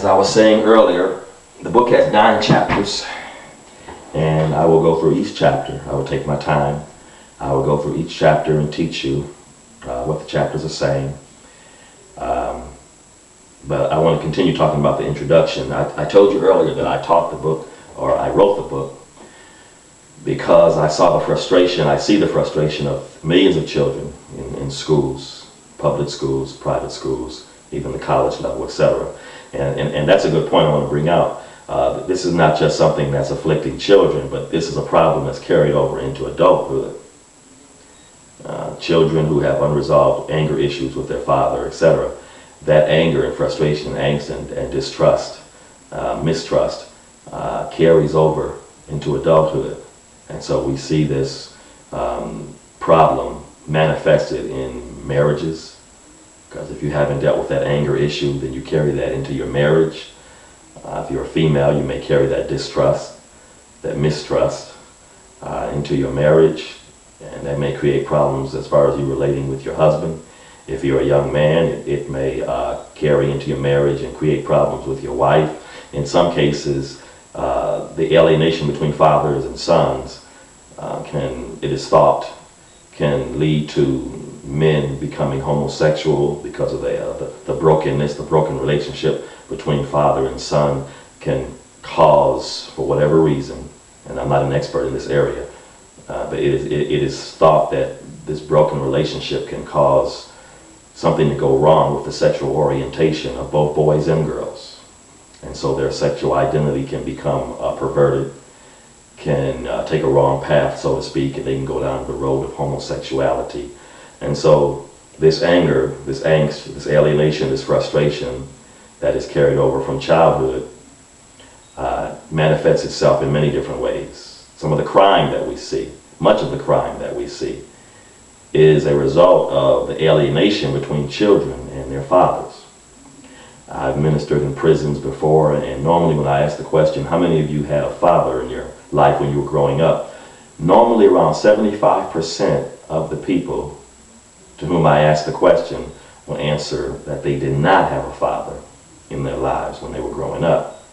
As I was saying earlier, the book has 9 chapters, and I will go through each chapter. I will take my time. I will go through each chapter and teach you what the chapters are saying. But I want to continue talking about the introduction. I told you earlier that I taught the book, or I wrote the book, because I saw the frustration, I see the frustration of millions of children in schools, public schools, private schools, even the college level, etc. And that's a good point I want to bring out. This is not just something that's afflicting children, but this is a problem that's carried over into adulthood. Children who have unresolved anger issues with their father, etc. That anger and frustration, angst and distrust, mistrust, carries over into adulthood. And so we see this problem manifested in marriages, because if you haven't dealt with that anger issue, then you carry that into your marriage. If you're a female, you may carry that distrust, that mistrust into your marriage, and that may create problems as far as you relating with your husband. If you're a young man, it may carry into your marriage and create problems with your wife. In some cases, the alienation between fathers and sons it is thought, can lead to men becoming homosexual because of the brokenness, the broken relationship between father and son can cause, for whatever reason, and I'm not an expert in this area, but it is thought that this broken relationship can cause something to go wrong with the sexual orientation of both boys and girls. And so their sexual identity can become perverted, can take a wrong path, so to speak, and they can go down the road of homosexuality. And so this anger, this angst, this alienation, this frustration that is carried over from childhood manifests itself in many different ways. Some of the crime that we see, much of the crime that we see, is a result of the alienation between children and their fathers. I've ministered in prisons before, and normally when I ask the question, how many of you had a father in your life when you were growing up? Normally around 75% of the people to whom I ask the question will answer that they did not have a father in their lives when they were growing up.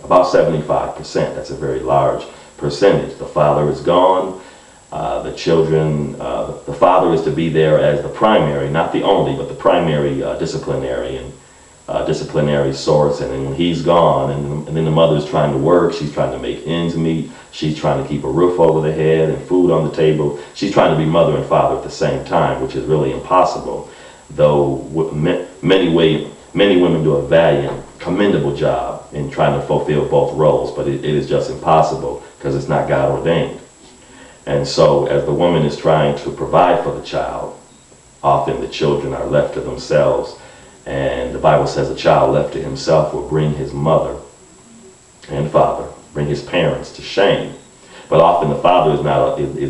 About 75%, that's a very large percentage. The father is gone. The children, the father is to be there as the primary, not the only, but the primary disciplinary source. And then when he's gone, and then the mother's trying to work, she's trying to make ends meet, she's trying to keep a roof over the head and food on the table. She's trying to be mother and father at the same time, which is really impossible. Though many women do a valiant, commendable job in trying to fulfill both roles, but it is just impossible because it's not God ordained. And so as the woman is trying to provide for the child, often the children are left to themselves. And the Bible says a child left to himself will bring his mother and father, bring his parents to shame. But often the father is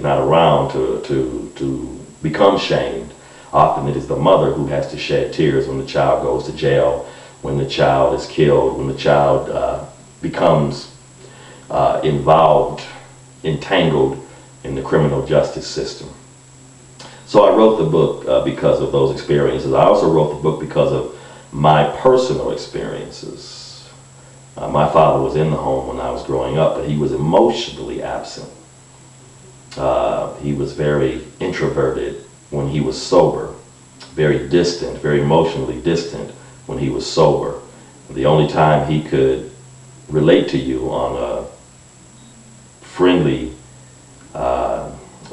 not around to become shamed. Often it is the mother who has to shed tears when the child goes to jail, when the child is killed, when the child becomes involved, entangled in the criminal justice system. So I wrote the book because of those experiences. I also wrote the book because of my personal experiences. My father was in the home when I was growing up, but he was emotionally absent. He was very introverted when he was sober, very distant, very emotionally distant when he was sober. The only time he could relate to you on a friendly,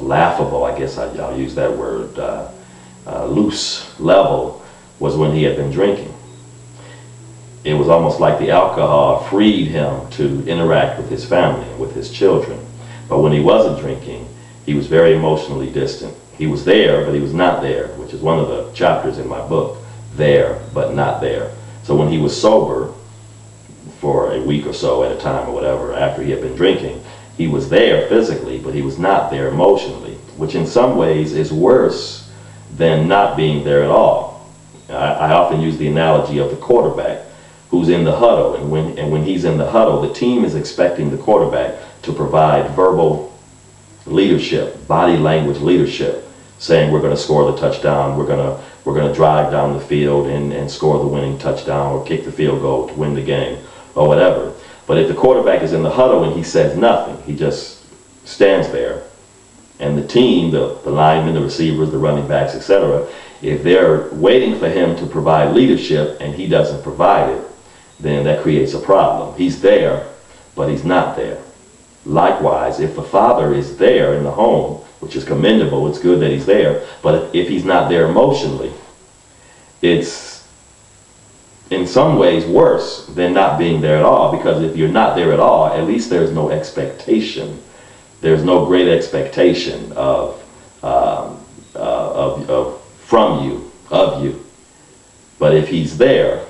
laughable, I guess I'll use that word, loose level, was when he had been drinking. It was almost like the alcohol freed him to interact with his family and with his children. But when he wasn't drinking, he was very emotionally distant. He was there, but he was not there, which is one of the chapters in my book, there, but not there. So when he was sober for a week or so at a time or whatever, after he had been drinking, he was there physically, but he was not there emotionally, which in some ways is worse than not being there at all. I often use the analogy of the quarterback who's in the huddle, and when he's in the huddle, the team is expecting the quarterback to provide verbal leadership, body language leadership, saying we're going to score the touchdown, we're going to drive down the field and score the winning touchdown or kick the field goal to win the game or whatever. But if the quarterback is in the huddle and he says nothing, he just stands there, and the team, the linemen, the receivers, the running backs, etc., if they're waiting for him to provide leadership and he doesn't provide it, then that creates a problem. He's there, but he's not there. Likewise, if the father is there in the home, which is commendable, it's good that he's there, but if he's not there emotionally, it's in some ways worse than not being there at all, because if you're not there at all, at least there's no expectation. There's no great expectation from you, of you. But if he's there,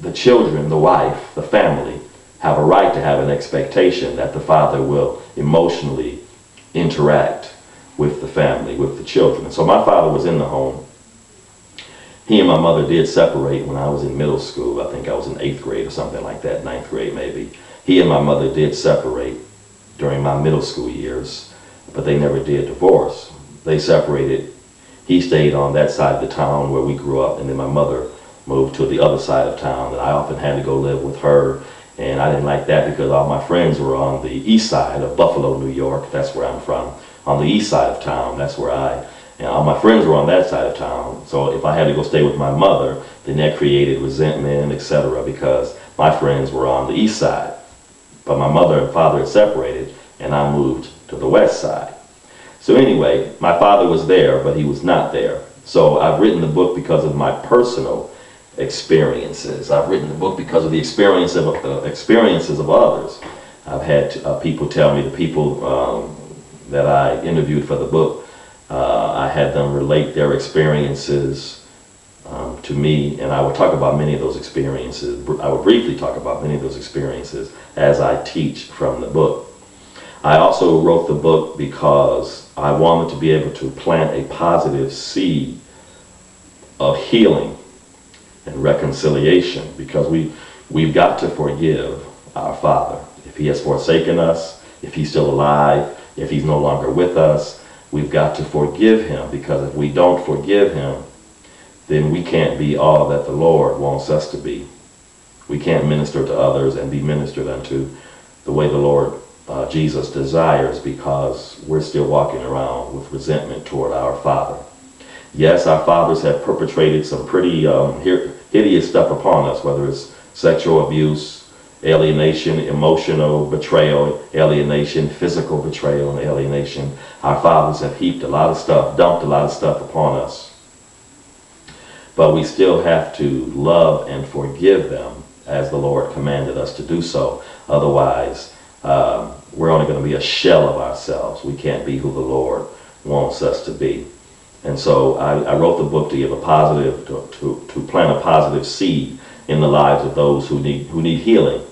the children, the wife, the family have a right to have an expectation that the father will emotionally interact with the family, with the children. And so my father was in the home. He and my mother did separate when I was in middle school. I think I was in 8th grade or something like that, 9th grade maybe. He and my mother did separate during my middle school years, but they never did divorce. They separated. He stayed on that side of the town where we grew up, and then my mother moved to the other side of town, and I often had to go live with her, and I didn't like that because all my friends were on the east side of Buffalo, New York. That's where I'm from. On the east side of town, that's where and all my friends were on that side of town. So if I had to go stay with my mother, then that created resentment, etc., because my friends were on the east side. But my mother and father had separated, and I moved to the west side. So anyway, my father was there, but he was not there. So I've written the book because of my personal experiences. I've written the book because of the experiences of others. I've had people tell me, the people that I interviewed for the book, I had them relate their experiences to me, and I would talk about many of those experiences. I would briefly talk about many of those experiences as I teach from the book. I also wrote the book because I wanted to be able to plant a positive seed of healing and reconciliation, because we've got to forgive our Father. If he has forsaken us, if he's still alive, if he's no longer with us, we've got to forgive him, because if we don't forgive him, then we can't be all that the Lord wants us to be. We can't minister to others and be ministered unto the way the Lord Jesus desires, because we're still walking around with resentment toward our Father. Yes, our fathers have perpetrated some pretty hideous stuff upon us, whether it's sexual abuse, alienation, emotional betrayal, alienation, physical betrayal and alienation. Our fathers have heaped a lot of stuff, dumped a lot of stuff upon us. But we still have to love and forgive them as the Lord commanded us to do so. Otherwise, we're only going to be a shell of ourselves. We can't be who the Lord wants us to be. And so I wrote the book to give a positive, to plant a positive seed in the lives of those who need healing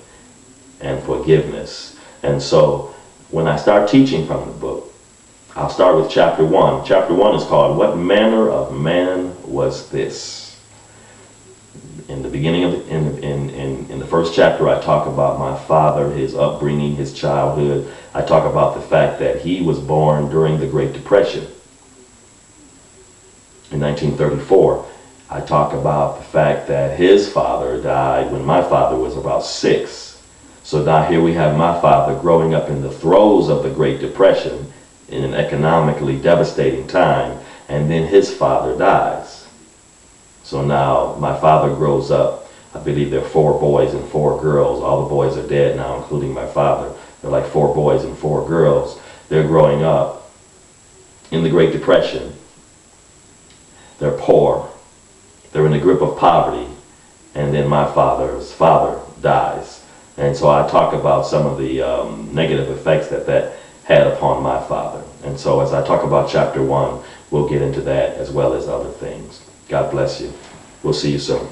and forgiveness. And so when I start teaching from the book, I'll start with chapter 1. Chapter 1 is called, What Manner of Man Was This? In the beginning of in the first chapter, I talk about my father, his upbringing, his childhood. I talk about the fact that he was born during the Great Depression in 1934. I talk about the fact that his father died when my father was about 6. So now here we have my father growing up in the throes of the Great Depression in an economically devastating time, and then his father dies. So now my father grows up. I believe there are 4 boys and 4 girls. All the boys are dead now, including my father. They're like 4 boys and 4 girls. They're growing up in the Great Depression. They're poor. They're in the grip of poverty. And then my father's father dies. And so I talk about some of the negative effects that had upon my father. And so as I talk about chapter 1, we'll get into that as well as other things. God bless you. We'll see you soon.